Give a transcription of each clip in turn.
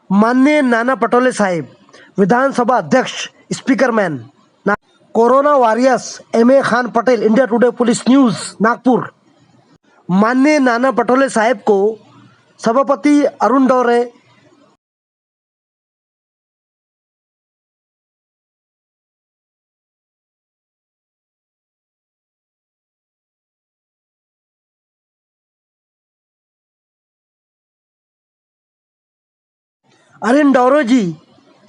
माननीय नाना पटोले साहेब, विधानसभा अध्यक्ष, speaker man, corona warriors, M A. Khan Patel, India today police news, Nagpur. माननीय नाना पटोले साहेब को सभापति अरुण डोरे, अरुण डोरे जी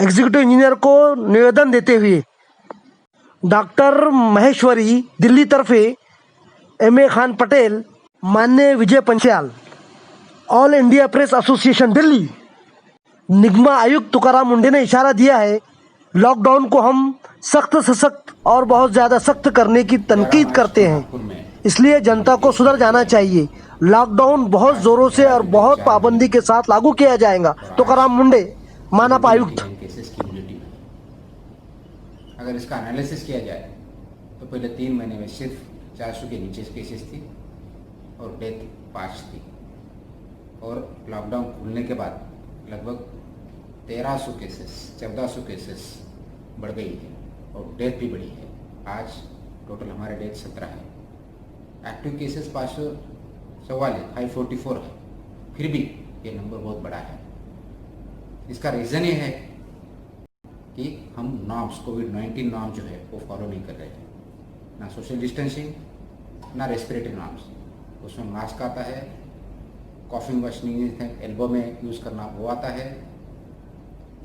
एग्जीक्यूटिव इंजीनियर को निवेदन देते हुए डॉक्टर महेश्वरी, दिल्ली तरफे एम.ए. खान पटेल, माननीय Vijay Panchal, all India press association Delhi, निगमा आयुक्त तुकाराम मुंडे ने इशारा दिया है, लॉकडाउन को हम सख्त से सख्त और बहुत ज़्यादा सख्त करने की तनकीद करते हैं, इसलिए जनता को सुधर जाना चाहिए। लॉकडाउन बहुत ज़ोरों से और बहुत पाबंदी के साथ लागू किया जाएगा। तुकाराम मुंडे, मानप आयुक्त। अगर इसका एनालिसिस किया जाए तो पहले 3 महीने में सिर्फ 400 के नीचे केसेस थी और डेथ 5 थी, और लॉकडाउन खुलने के बाद लगभग 1300 केसेस 1400 केसेस बढ़ गई है और डेथ भी बढ़ी है। आज टोटल हमारे डेथ 17 है, एक्टिव केसेस 544 है, फिर भी ये नंबर बहुत बड़ा है। इसका रीज़न ये है कि हम नॉर्म्स, कोविड-19 नॉर्म जो है वो फॉलो नहीं कर रहे हैं, ना सोशल डिस्टेंसिंग, ना रेस्पिरेटरी नॉर्म्स। उसमें मास्क आता है, कॉफिंग वॉशिंग एल्बो में यूज़ करना वो आता है।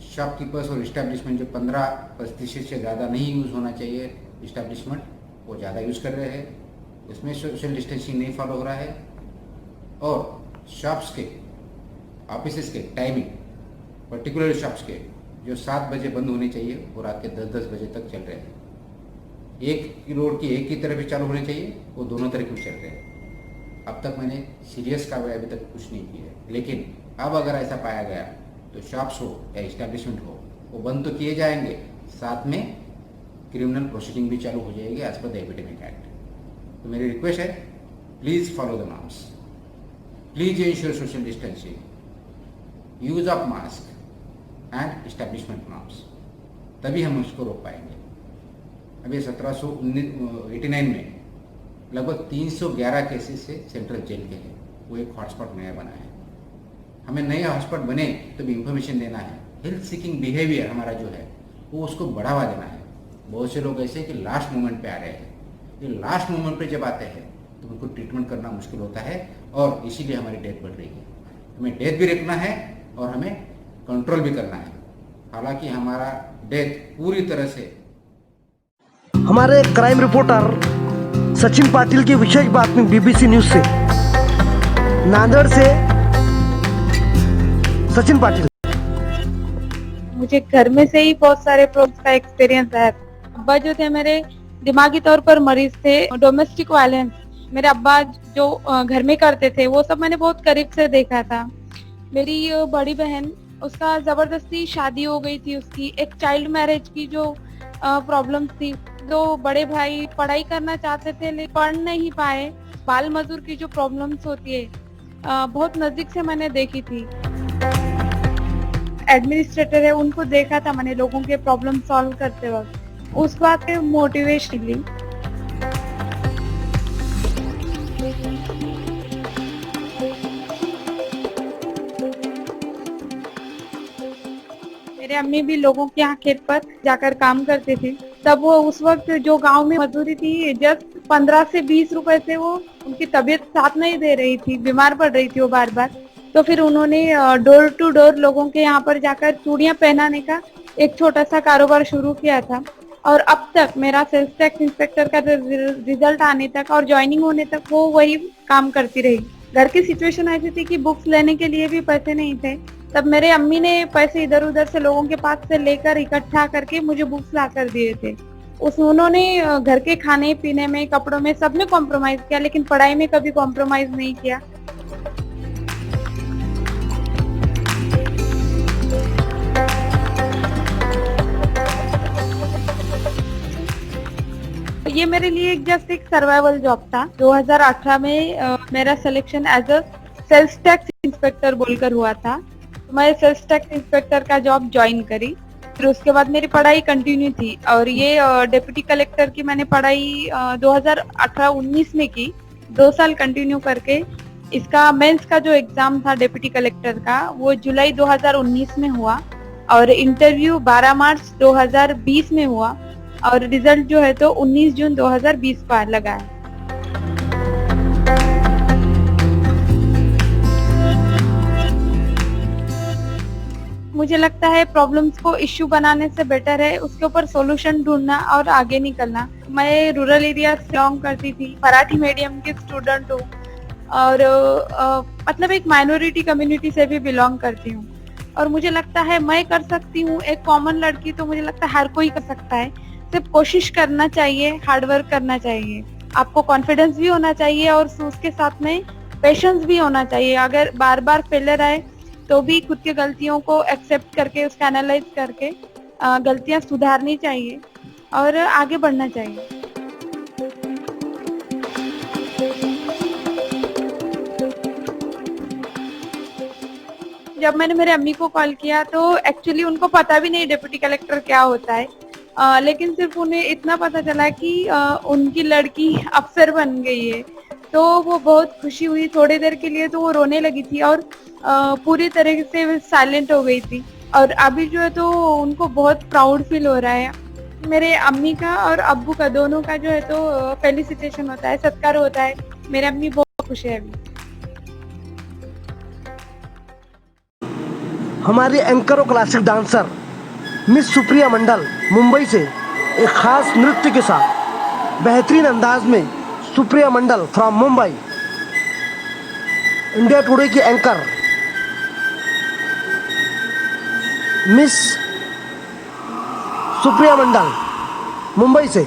शॉपकीपर्स और इस्टेब्लिशमेंट जो 15% से ज़्यादा नहीं यूज़ होना चाहिए इस्टेब्लिशमेंट, वो ज़्यादा यूज़ कर रहे हैं, उसमें सोशल डिस्टेंसिंग नहीं फॉलो हो रहा है। और शॉप्स के, ऑफिस के टाइमिंग, पर्टिकुलर शॉप्स के जो 7 बजे बंद होने चाहिए वो रात के 10-10 बजे तक चल रहे हैं। एक रोड की एक ही तरफ ही चालू होने चाहिए, वो दोनों तरफ ही चल रहे हैं। अब तक मैंने सीरियस कार्रवाई अभी तक कुछ नहीं की है, लेकिन अब अगर ऐसा पाया गया तो शॉप्स हो या इस्टेब्लिशमेंट हो वो बंद तो किए जाएंगे, साथ में क्रिमिनल प्रोसीडिंग भी चालू हो जाएगी as per the epidemic act. तो मेरी रिक्वेस्ट है, please follow the norms, please ensure social distancing, use of mask and establishment norms, तभी हम उसको रोक पाएंगे। अभी 1789 में लगभग 311 केसेस से सेंट्रल जेल के हैं, वो एक हॉटस्पॉट नया बना है। हमें नए हॉटस्पॉट बने तो भी इंफॉर्मेशन देना है, हेल्थ सीकिंग बिहेवियर हमारा जो है वो उसको बढ़ावा देना है। बहुत से लोग ऐसे कि लास्ट मोमेंट पे आ रहे हैं, ये लास्ट मोमेंट पे जब आते हैं तो उनको ट्रीटमेंट करना मुश्किल होता है और इसीलिए हमारी डेथ बढ़ रही है। हमें डेथ भी रोकना है और हमें कंट्रोल भी करना है। हालांकि हमारा डेथ पूरी तरह से। हमारे क्राइम रिपोर्टर सचिन पाटिल की विशेष बातमी बीबीसी न्यूज से, नांदेड़ से सचिन पाटिल। मुझे घर में से ही बहुत सारे प्रॉब्लम्स का एक्सपीरियंस है। अब्बा जो थे मेरे दिमागी तौर पर मरीज थे, डोमेस्टिक वायलेंस मेरे अब्बा जो घर में करते थे वो सब मैंने बहुत करीब से देखा था। मेरी बड़ी बहन, उसका जबरदस्ती शादी हो गई थी, उसकी एक चाइल्ड मैरिज की जो प्रॉब्लम थी। दो बड़े भाई पढ़ाई करना चाहते थे लेकिन पढ़ नहीं पाए। बाल मजदूर की जो प्रॉब्लम्स होती है बहुत नजदीक से मैंने देखी थी। एडमिनिस्ट्रेटर है, उनको देखा था मैंने लोगों के प्रॉब्लम सॉल्व करते वक्त, उस बात पे मोटिवेशन ली। मेरे अम्मी भी लोगों के यहाँ खेत पर जाकर काम करते थे। तब वो उस वक्त जो गांव में मजदूरी थी जस्ट 15 से 20 रुपए से वो उनकी तबीयत साथ नहीं दे रही थी, बीमार पड़ रही थी वो बार बार। तो फिर उन्होंने डोर टू डोर लोगों के यहाँ पर जाकर चूड़ियां पहनाने का एक छोटा सा कारोबार शुरू किया था। और अब तक मेरा सेल्स टैक्स इंस्पेक्टर का रिजल्ट आने तक और ज्वाइनिंग होने तक वो वही काम करती रही। घर की सिचुएशन ऐसी थी कि बुक्स लेने के लिए भी पैसे नहीं थे। तब मेरे अम्मी ने पैसे इधर उधर से लोगों के पास से लेकर इकट्ठा करके मुझे बुक्स ला कर दिए थे। उन्होंने घर के खाने पीने में, कपड़ों में, सब में कॉम्प्रोमाइज किया, लेकिन पढ़ाई में कभी कॉम्प्रोमाइज नहीं किया। ये मेरे लिए जस्ट एक सर्वाइवल जॉब था। 2018 में मेरा selection as a sales tax inspector बोलकर हुआ था। मैं सेल्स टैक्स इंस्पेक्टर का जॉब ज्वाइन करी। फिर उसके बाद मेरी पढ़ाई कंटिन्यू थी और ये डिप्टी कलेक्टर की मैंने पढ़ाई 2018-19 में की, 2 साल कंटिन्यू करके। इसका मेंस का जो एग्जाम था डिप्टी कलेक्टर का वो जुलाई 2019 में हुआ और इंटरव्यू 12 मार्च 2020 में हुआ और रिजल्ट जो है तो 19 जून 2020 को लगा है। मुझे लगता है प्रॉब्लम्स को इश्यू बनाने से बेटर है उसके ऊपर सॉल्यूशन ढूंढना और आगे निकलना। मैं रूरल एरिया से बिलोंग करती थी, मराठी मीडियम की स्टूडेंट हूँ और मतलब एक माइनॉरिटी कम्युनिटी से भी बिलोंग करती हूँ और मुझे लगता है मैं कर सकती हूँ, एक कॉमन लड़की तो मुझे लगता है हर कोई कर सकता है। सिर्फ कोशिश करना चाहिए, हार्डवर्क करना चाहिए, आपको कॉन्फिडेंस भी होना चाहिए और उसके साथ में पेशेंस भी होना चाहिए। अगर बार बार फेलियर आए तो भी खुद की गलतियों को एक्सेप्ट करके उसका एनालाइज करके गलतियां सुधारनी चाहिए और आगे बढ़ना चाहिए। जब मैंने मेरे अम्मी को कॉल किया तो एक्चुअली उनको पता भी नहीं डिप्टी कलेक्टर क्या होता है, लेकिन सिर्फ उन्हें इतना पता चला कि उनकी लड़की अफसर बन गई है। तो वो बहुत खुशी हुई, थोड़ी देर के लिए तो वो रोने लगी थी और पूरी तरह से साइलेंट हो गई थी और अभी जो है तो उनको बहुत प्राउड फील हो रहा है। मेरे अम्मी का और अब्बू का दोनों का जो है तो फेलिसिटेशन होता है, सत्कार होता है। मेरे अम्मी बहुत खुश है अभी। हमारी एंकर और क्लासिक डांसर मिस सुप्रिया मंडल मुंबई से एक खास नृत्य के साथ बेहतरीन अंदाज में। सुप्रिया मंडल फ्रॉम मुंबई, इंडिया टुडे की एंकर मिस सुप्रिया मंडल मुंबई से।